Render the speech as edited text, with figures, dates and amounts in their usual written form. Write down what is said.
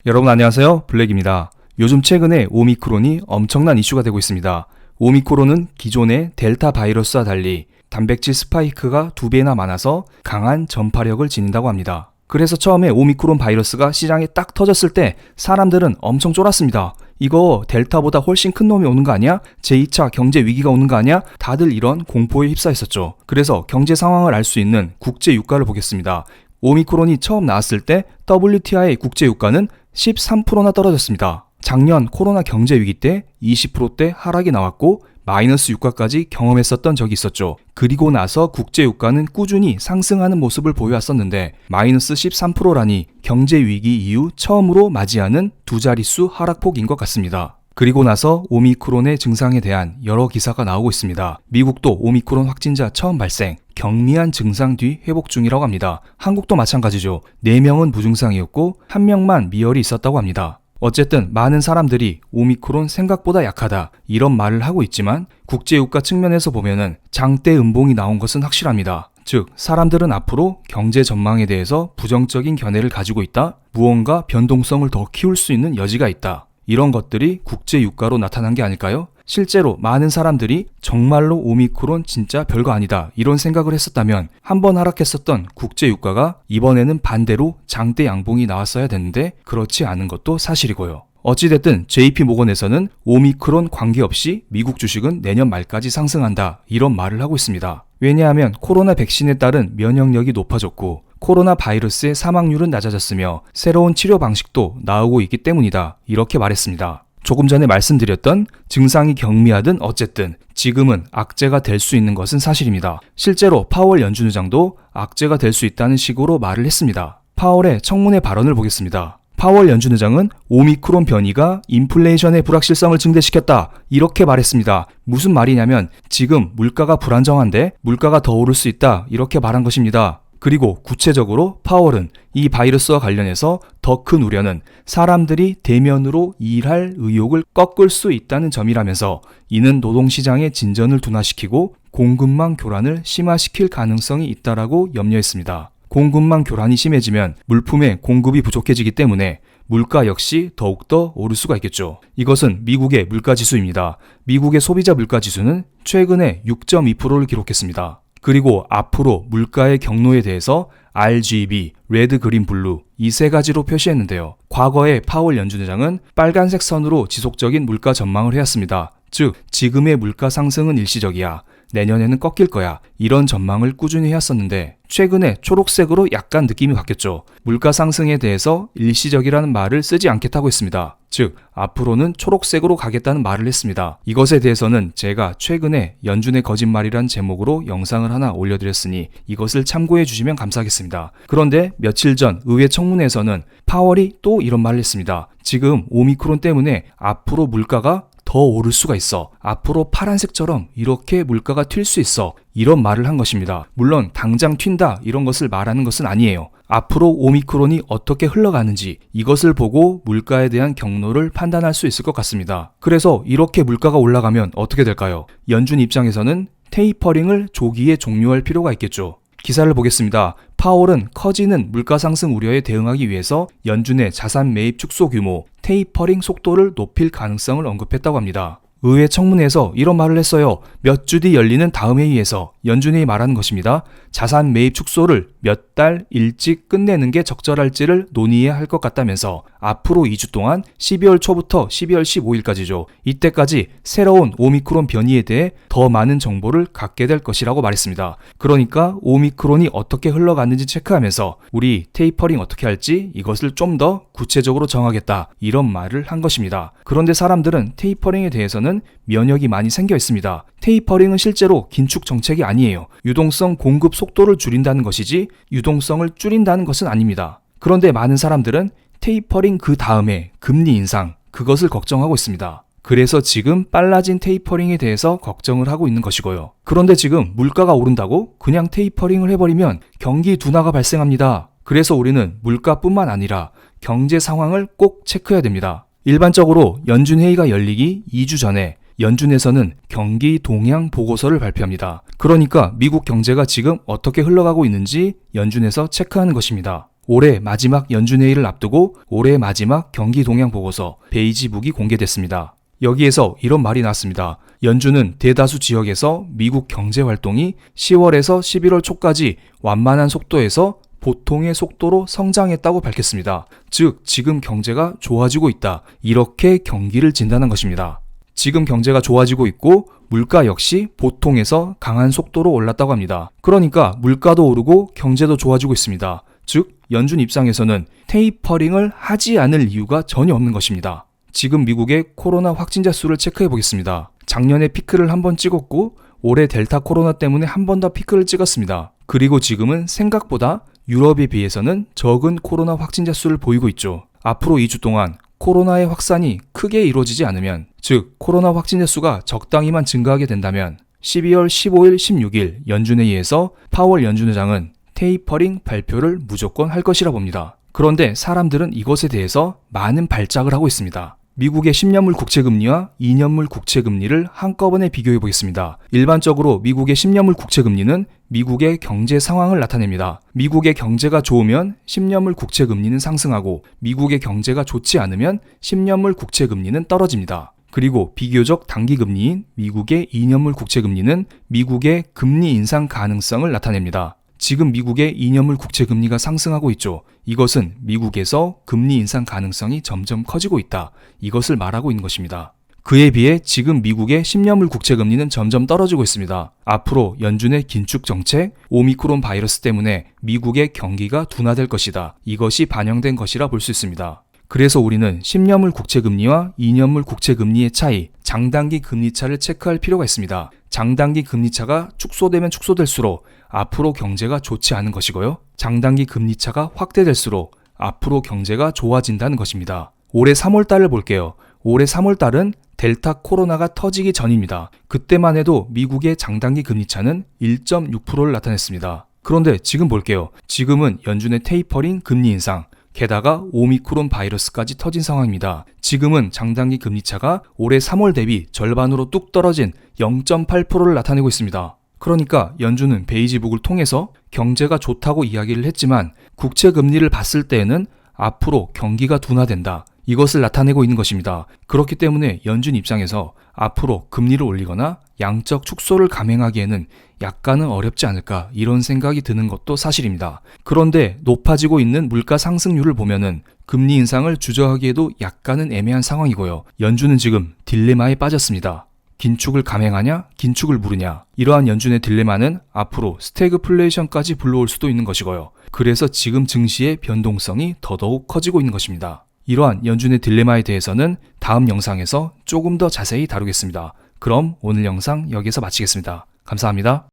여러분 안녕하세요. 블랙입니다. 요즘 최근에 오미크론이 엄청난 이슈가 되고 있습니다. 오미크론은 기존의 델타 바이러스와 달리 단백질 스파이크가 2배나 많아서 강한 전파력을 지닌다고 합니다. 그래서 처음에 오미크론 바이러스가 시장에 딱 터졌을 때 사람들은 엄청 쫄았습니다. 이거 델타보다 훨씬 큰 놈이 오는 거 아니야? 제2차 경제 위기가 오는 거 아니야? 다들 이런 공포에 휩싸였었죠. 그래서 경제 상황을 알 수 있는 국제 유가를 보겠습니다. 오미크론이 처음 나왔을 때 WTI 국제 유가는 13%나 떨어졌습니다. 작년 코로나 경제 위기 때 20%대 하락이 나왔고 마이너스 유가까지 경험했었던 적이 있었죠. 그리고 나서 국제 유가는 꾸준히 상승하는 모습을 보여왔었는데 마이너스 13%라니 경제 위기 이후 처음으로 맞이하는 두 자릿수 하락폭인 것 같습니다. 그리고 나서 오미크론의 증상에 대한 여러 기사가 나오고 있습니다. 미국도 오미크론 확진자 처음 발생, 경미한 증상 뒤 회복 중이라고 합니다. 한국도 마찬가지죠. 4명은 무증상이었고 1명만 미열이 있었다고 합니다. 어쨌든 많은 사람들이 오미크론 생각보다 약하다 이런 말을 하고 있지만 국제유가 측면에서 보면은 장대 음봉이 나온 것은 확실합니다. 즉 사람들은 앞으로 경제 전망에 대해서 부정적인 견해를 가지고 있다. 무언가 변동성을 더 키울 수 있는 여지가 있다. 이런 것들이 국제유가로 나타난 게 아닐까요? 실제로 많은 사람들이 정말로 오미크론 진짜 별거 아니다 이런 생각을 했었다면 한번 하락했었던 국제유가가 이번에는 반대로 장대 양봉이 나왔어야 되는데 그렇지 않은 것도 사실이고요. 어찌됐든 JP모건에서는 오미크론 관계없이 미국 주식은 내년 말까지 상승한다 이런 말을 하고 있습니다. 왜냐하면 코로나 백신에 따른 면역력이 높아졌고 코로나 바이러스의 사망률은 낮아졌으며 새로운 치료 방식도 나오고 있기 때문이다 이렇게 말했습니다. 조금 전에 말씀드렸던 증상이 경미하든 어쨌든 지금은 악재가 될 수 있는 것은 사실입니다. 실제로 파월 연준 의장도 악재가 될 수 있다는 식으로 말을 했습니다. 파월의 청문회 발언을 보겠습니다. 파월 연준 의장은 오미크론 변이가 인플레이션의 불확실성을 증대시켰다 이렇게 말했습니다. 무슨 말이냐면 지금 물가가 불안정한데 물가가 더 오를 수 있다 이렇게 말한 것입니다. 그리고 구체적으로 파월은 이 바이러스와 관련해서 더 큰 우려는 사람들이 대면으로 일할 의욕을 꺾을 수 있다는 점이라면서 이는 노동시장의 진전을 둔화시키고 공급망 교란을 심화시킬 가능성이 있다라고 염려했습니다. 공급망 교란이 심해지면 물품의 공급이 부족해지기 때문에 물가 역시 더욱더 오를 수가 있겠죠. 이것은 미국의 물가지수입니다. 미국의 소비자 물가지수는 최근에 6.2%를 기록했습니다. 그리고 앞으로 물가의 경로에 대해서 RGB, 레드, 그린, 블루 이 세 가지로 표시했는데요. 과거에 파월 연준 의장은 빨간색 선으로 지속적인 물가 전망을 해왔습니다. 즉 지금의 물가 상승은 일시적이야. 내년에는 꺾일 거야. 이런 전망을 꾸준히 해왔었는데 최근에 초록색으로 약간 느낌이 바뀌었죠. 물가 상승에 대해서 일시적이라는 말을 쓰지 않겠다고 했습니다. 즉 앞으로는 초록색으로 가겠다는 말을 했습니다. 이것에 대해서는 제가 최근에 연준의 거짓말이란 제목으로 영상을 하나 올려드렸으니 이것을 참고해 주시면 감사하겠습니다. 그런데 며칠 전 의회 청문회에서는 파월이 또 이런 말을 했습니다. 지금 오미크론 때문에 앞으로 물가가 더 오를 수가 있어. 앞으로 파란색처럼 이렇게 물가가 튈 수 있어. 이런 말을 한 것입니다. 물론 당장 튄다 이런 것을 말하는 것은 아니에요. 앞으로 오미크론이 어떻게 흘러가는지 이것을 보고 물가에 대한 경로를 판단할 수 있을 것 같습니다. 그래서 이렇게 물가가 올라가면 어떻게 될까요? 연준 입장에서는 테이퍼링을 조기에 종료할 필요가 있겠죠. 기사를 보겠습니다. 파월은 커지는 물가 상승 우려에 대응하기 위해서 연준의 자산 매입 축소 규모, 테이퍼링 속도를 높일 가능성을 언급했다고 합니다. 의회 청문회에서 이런 말을 했어요. 몇 주 뒤 열리는 다음 회의에서 연준이 말하는 것입니다. 자산 매입 축소를 몇 달 일찍 끝내는 게 적절할지를 논의해야 할 것 같다면서 앞으로 2주 동안 12월 초부터 12월 15일까지죠. 이때까지 새로운 오미크론 변이에 대해 더 많은 정보를 갖게 될 것이라고 말했습니다. 그러니까 오미크론이 어떻게 흘러갔는지 체크하면서 우리 테이퍼링 어떻게 할지 이것을 좀 더 구체적으로 정하겠다 이런 말을 한 것입니다. 그런데 사람들은 테이퍼링에 대해서는 면역이 많이 생겨 있습니다. 테이퍼링은 실제로 긴축 정책이 아니에요. 유동성 공급 속도를 줄인다는 것이지 유동성을 줄인다는 것은 아닙니다. 그런데 많은 사람들은 테이퍼링 그 다음에 금리 인상 그것을 걱정하고 있습니다. 그래서 지금 빨라진 테이퍼링에 대해서 걱정을 하고 있는 것이고요. 그런데 지금 물가가 오른다고 그냥 테이퍼링을 해버리면 경기 둔화가 발생합니다. 그래서 우리는 물가뿐만 아니라 경제 상황을 꼭 체크해야 됩니다. 일반적으로 연준 회의가 열리기 2주 전에 연준에서는 경기 동향 보고서를 발표합니다. 그러니까 미국 경제가 지금 어떻게 흘러가고 있는지 연준에서 체크하는 것입니다. 올해 마지막 연준회의를 앞두고 올해 마지막 경기 동향 보고서 베이지북이 공개됐습니다. 여기에서 이런 말이 나왔습니다. 연준은 대다수 지역에서 미국 경제 활동이 10월에서 11월 초까지 완만한 속도에서 보통의 속도로 성장했다고 밝혔습니다. 즉, 지금 경제가 좋아지고 있다. 이렇게 경기를 진단한 것입니다. 지금 경제가 좋아지고 있고 물가 역시 보통에서 강한 속도로 올랐다고 합니다. 그러니까 물가도 오르고 경제도 좋아지고 있습니다. 즉, 연준 입장에서는 테이퍼링을 하지 않을 이유가 전혀 없는 것입니다. 지금 미국의 코로나 확진자 수를 체크해 보겠습니다. 작년에 피크를 한번 찍었고 올해 델타 코로나 때문에 한 번 더 피크를 찍었습니다. 그리고 지금은 생각보다 유럽에 비해서는 적은 코로나 확진자 수를 보이고 있죠. 앞으로 2주 동안 코로나의 확산이 크게 이루어지지 않으면, 즉 코로나 확진자 수가 적당히만 증가하게 된다면 12월 15일, 16일 연준회의에서 파월 연준의장은 테이퍼링 발표를 무조건 할 것이라 봅니다. 그런데 사람들은 이것에 대해서 많은 발작을 하고 있습니다. 미국의 10년물 국채금리와 2년물 국채금리를 한꺼번에 비교해 보겠습니다. 일반적으로 미국의 10년물 국채금리는 미국의 경제 상황을 나타냅니다. 미국의 경제가 좋으면 10년물 국채금리는 상승하고 미국의 경제가 좋지 않으면 10년물 국채금리는 떨어집니다. 그리고 비교적 단기금리인 미국의 2년물 국채금리는 미국의 금리 인상 가능성을 나타냅니다. 지금 미국의 2년물 국채금리가 상승하고 있죠. 이것은 미국에서 금리 인상 가능성이 점점 커지고 있다. 이것을 말하고 있는 것입니다. 그에 비해 지금 미국의 10년물 국채금리는 점점 떨어지고 있습니다. 앞으로 연준의 긴축 정책, 오미크론 바이러스 때문에 미국의 경기가 둔화될 것이다. 이것이 반영된 것이라 볼 수 있습니다. 그래서 우리는 10년물 국채금리와 2년물 국채금리의 차이, 장단기 금리차를 체크할 필요가 있습니다. 장단기 금리차가 축소되면 축소될수록 앞으로 경제가 좋지 않은 것이고요. 장단기 금리차가 확대될수록 앞으로 경제가 좋아진다는 것입니다. 올해 3월달을 볼게요. 올해 3월달은 델타 코로나가 터지기 전입니다. 그때만 해도 미국의 장단기 금리차는 1.6%를 나타냈습니다. 그런데 지금 볼게요. 지금은 연준의 테이퍼링 금리 인상, 게다가 오미크론 바이러스까지 터진 상황입니다. 지금은 장단기 금리차가 올해 3월 대비 절반으로 뚝 떨어진 0.8%를 나타내고 있습니다. 그러니까 연준은 베이지북을 통해서 경제가 좋다고 이야기를 했지만 국채 금리를 봤을 때에는 앞으로 경기가 둔화된다. 이것을 나타내고 있는 것입니다. 그렇기 때문에 연준 입장에서 앞으로 금리를 올리거나 양적 축소를 감행하기에는 약간은 어렵지 않을까, 이런 생각이 드는 것도 사실입니다. 그런데 높아지고 있는 물가 상승률을 보면은 금리 인상을 주저하기에도 약간은 애매한 상황이고요. 연준은 지금 딜레마에 빠졌습니다. 긴축을 감행하냐, 긴축을 무르냐. 이러한 연준의 딜레마는 앞으로 스태그플레이션까지 불러올 수도 있는 것이고요. 그래서 지금 증시의 변동성이 더더욱 커지고 있는 것입니다. 이러한 연준의 딜레마에 대해서는 다음 영상에서 조금 더 자세히 다루겠습니다. 그럼 오늘 영상 여기서 마치겠습니다. 감사합니다.